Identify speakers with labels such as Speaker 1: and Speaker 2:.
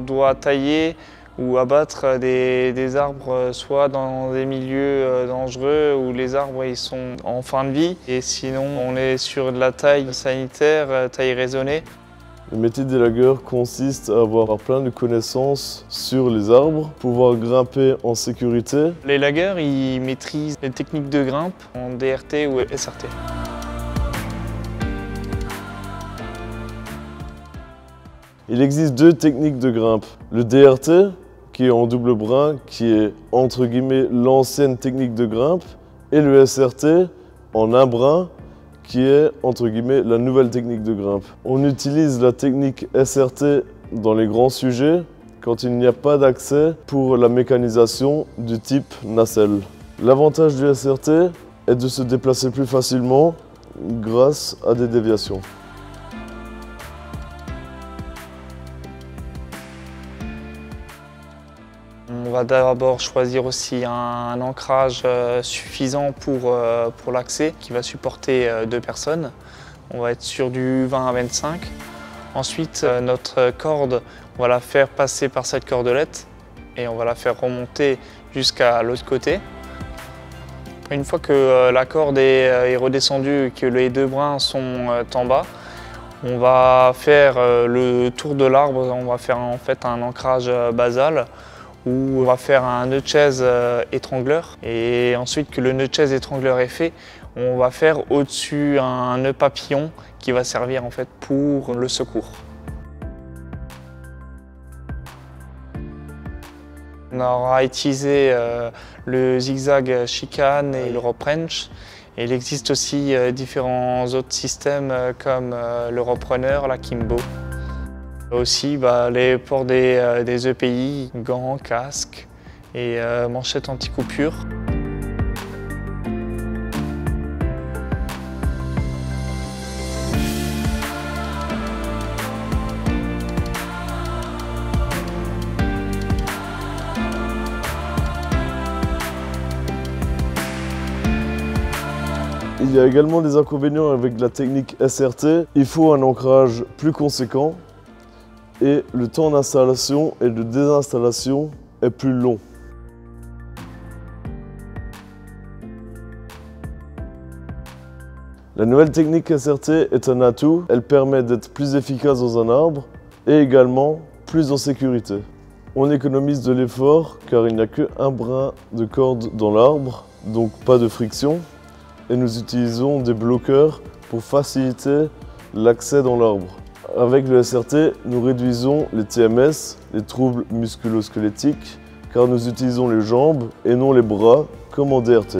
Speaker 1: doit tailler ou abattre des arbres, soit dans des milieux dangereux où les arbres ils sont en fin de vie, et sinon on est sur de la taille sanitaire, taille raisonnée.
Speaker 2: Le métier d'élagueur consiste à avoir plein de connaissances sur les arbres, pouvoir grimper en sécurité.
Speaker 1: L'élagueur, il maîtrise les techniques de grimpe en DRT ou SRT.
Speaker 2: Il existe deux techniques de grimpe. Le DRT, qui est en double brin, qui est entre guillemets l'ancienne technique de grimpe, et le SRT en un brin, qui est entre guillemets la nouvelle technique de grimpe. On utilise la technique SRT dans les grands sujets quand il n'y a pas d'accès pour la mécanisation du type nacelle. L'avantage du SRT est de se déplacer plus facilement grâce à des déviations.
Speaker 1: On va d'abord choisir aussi un ancrage suffisant pour l'accès qui va supporter 2 personnes. On va être sur du 20 à 25. Ensuite, notre corde, on va la faire passer par cette cordelette et on va la faire remonter jusqu'à l'autre côté. Une fois que la corde est redescendue et que les 2 brins sont en bas, on va faire le tour de l'arbre. On va faire en fait un ancrage basal, où on va faire un nœud de chaise étrangleur, et ensuite que le nœud de chaise étrangleur est fait, on va faire au-dessus un nœud papillon qui va servir en fait pour le secours. On aura utilisé le zigzag chicane et le rope wrench. Et il existe aussi différents autres systèmes comme le rope runner, la Kimbo. Aussi les ports des EPI, gants, casques et manchettes anti-coupure.
Speaker 2: Il y a également des inconvénients avec la technique SRT. Il faut un ancrage plus conséquent et le temps d'installation et de désinstallation est plus long. La nouvelle technique SRT est un atout. Elle permet d'être plus efficace dans un arbre et également plus en sécurité. On économise de l'effort car il n'y a qu'un brin de corde dans l'arbre, donc pas de friction. Et nous utilisons des bloqueurs pour faciliter l'accès dans l'arbre. Avec le SRT, nous réduisons les TMS, les troubles musculo-squelettiques, car nous utilisons les jambes et non les bras comme en DRT.